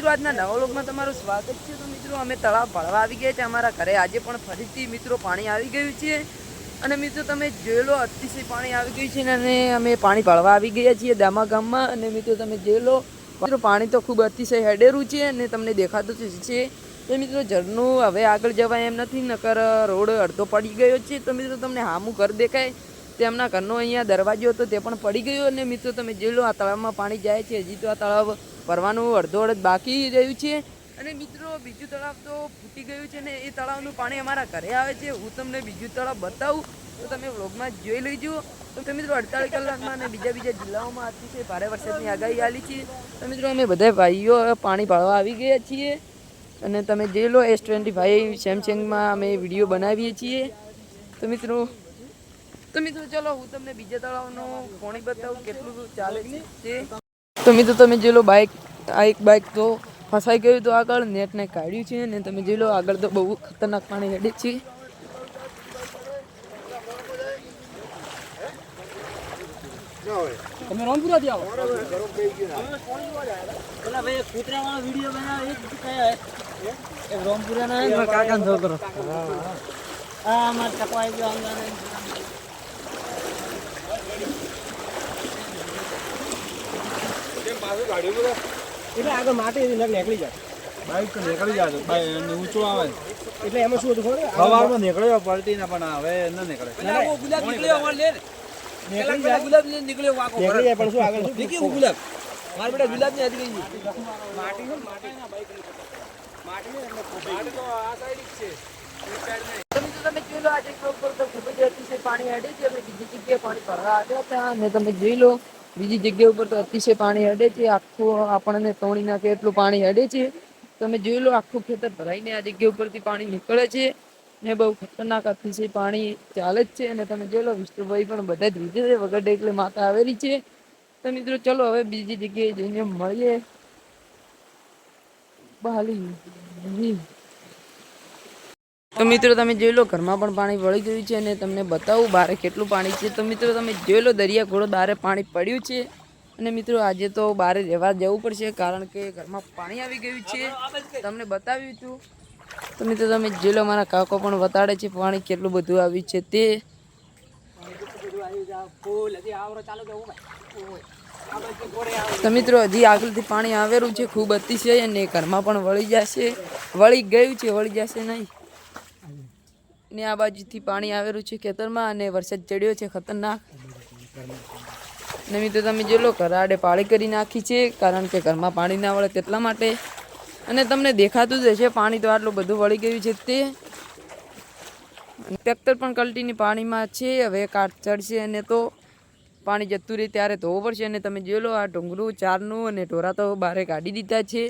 મિત્રો આજના નવા વ્લોગમાં તમારું સ્વાગત છે। તો મિત્રો અમે તળાવ ભળવા આવી ગયા છે અમારા ઘરે। આજે પણ ફરીથી મિત્રો પાણી આવી ગયું છે અને મિત્રો તમે જોઈ લો અતિશય પાણી આવી ગયું છે અને અમે પાણી ભળવા આવી ગયા છીએ દામા ગામમાં। અને મિત્રો તમે જોઈ લો મિત્રો પાણી તો ખૂબ અતિશય હેડેરું છે અને તમને દેખાતું છે। તો મિત્રો ઝરણું હવે આગળ જવાય એમ નથી, નકર રોડ અડધો પડી ગયો છે। તો મિત્રો તમને હામું ઘર દેખાય તેમના ઘરનો અહીંયા દરવાજો હતો તે પણ પડી ગયો અને મિત્રો તમે જોઈ લો આ તળાવમાં પાણી જાય છે। હજી તો આ તળાવ ભરવાનું અડધો અડધ બાકી રહ્યું છે અને મિત્રો બીજું તળાવ તો ફૂટી ગયું છે ને એ તળાવનું પાણી અમારા ઘરે આવે છે। હું તમને બીજું તળાવ બતાવું તો તમે વ્લોગમાં જોઈ લેજો। તો મિત્રો 48 કલાકમાં અને બીજા જિલ્લાઓમાં અતિશય ભારે વરસાદની આગાહી આલી છે। તો મિત્રો અમે બધા ભાઈઓ પાણી ભરવા આવી ગયા છીએ અને તમે જોઈ લો S25 સેમસંગમાં અમે વિડીયો બનાવીએ છીએ। તો મિત્રો ચલો હું તમને બીજા તળાવનું પાણી બતાવું કેટલું ચાલે છે। તો મિત્રો તમે જોઈ લો એક બાઇક તો ફસાઈ ગયું તો આગળ નેટને કાઢ્યું છે અને તમે જોઈ લો આગળ તો બહુ ખતરનાક પાણી હેડે છે। તમે રોમપુરા થી આવો પેલા ભાઈ કૂતરા વાળો વિડિયો બનાવે એ કયા હે એ રોમપુરા ના કાકા નો છોકરો આ માર ટકવાઈ ગયો અંદર કેમ પાછો ગાડી બોલે એટલે આગળ માટી નીકળી જાય બાઈક તો નીકળી જાય બાઈ ઊંચો આવે એટલે એમાં શું હતું ખબર સવારમાં નીકળ્યો પલટી ના પણ હવે ન નીકળે ના ઓ ગુલાબ નીકળ્યો અમાર લે ગુલાબ ને નીકળ્યો વાકો નીકળી જાય પણ શું આગળ નીકળી ગુલાબ માર બેટા ગુલાબ ને હજી ગઈ માટી નો માટીના બાઈક માટી તો આ સાઈડ જ છે એક સાઈડ નહીં। તમે જોઈ લો આજે ઉપર તો ખૂબ જ અતિશય પાણી હેડે છે। અમે બીજી જગ્યાએ પાણી ભરવા આવ્યા હતા અને તમે જોઈ લો બીજી જગ્યા ઉપર તો અતિશય પાણી હેડે છે। આખું આપણને તોડી નાખે એટલું પાણી હેડે છે। તમે જોઈ લો આખું ખેતર ભરાઈને આ જગ્યા ઉપરથી પાણી નીકળે છે ને બહુ ખતરનાક અતિશય પાણી ચાલે જ છે। અને તમે જોઈ લો વિષ્ણુભાઈ પણ બધા જ વિજય છે વગર એટલે માતા આવેલી છે। તો મિત્રો ચલો હવે બીજી જગ્યાએ જઈને મળીએ। તો મિત્રો તમે જોઈ લો ઘરમાં પણ પાણી વળી ગયું છે અને તમને બતાવું બારે કેટલું પાણી છે। તો મિત્રો તમે જોઈ લો દરિયા ઘોડો બારે પાણી પડ્યું છે અને મિત્રો આજે તો બારે રહેવા જવું પડશે કારણ કે ઘરમાં પાણી આવી ગયું છે। તમને બતાવ્યું હતું તો મિત્રો તમે જોઈ લો મારા કાકો પણ બતાડે છે પાણી કેટલું બધું આવ્યું છે તે। તો મિત્રો હજી આગળથી પાણી આવેલું છે ખૂબ અતિશય અને ઘરમાં પણ વળી ગયું છે વળી જશે નહીં ને આ બાજુથી પાણી આવેલું છે ખેતરમાં અને વરસાદ ચડ્યો છે ખતરનાક। ને મિત્રો તમે જોઈ લો ઘરાડે પાળી કરી નાખી છે કારણ કે ઘરમાં પાણી ના વળે તેટલા માટે અને તમને દેખાતું જ હશે પાણી તો આટલું બધું વળી ગયું છે તે। ટ્રેક્ટર પણ કલ્ટીની પાણીમાં છે હવે કાટ ચડશે અને તો પાણી જતું રહે ત્યારે ધોવું પડશે। અને તમે જોઈ લો આ ઢોંગરું ચારનું અને ઢોરા તો બહાર કાઢી દીધા છે।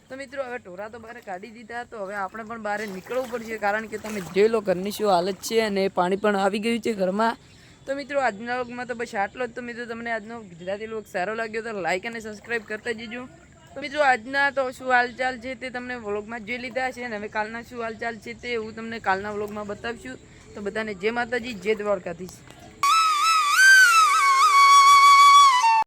તો મિત્રો હવે ઢોરા તો બહાર કાઢી દીધા તો હવે આપણે પણ બહાર નીકળવું પડશે કારણ કે તમે જોઈ લો ઘરની શું હાલત છે અને પાણી પણ આવી ગયું છે ઘરમાં। તો મિત્રો આજના વ્લોગમાં તો બસ આટલો જ। તો મિત્રો તમને આજનો ગુજરાતી વ્લોગ સારો લાગ્યો તો લાઈક અને સબસ્ક્રાઈબ કરતા જજો। તો મિત્રો આજના તો શું હાલચાલ છે તે તમને વ્લોગમાં જોઈ લીધા છે અને હવે કાલના શું હાલચાલ છે તે હું તમને કાલના વ્લોગમાં બતાવીશું। તો બધાને જય માતાજી, જય દ્વારકાધીશ।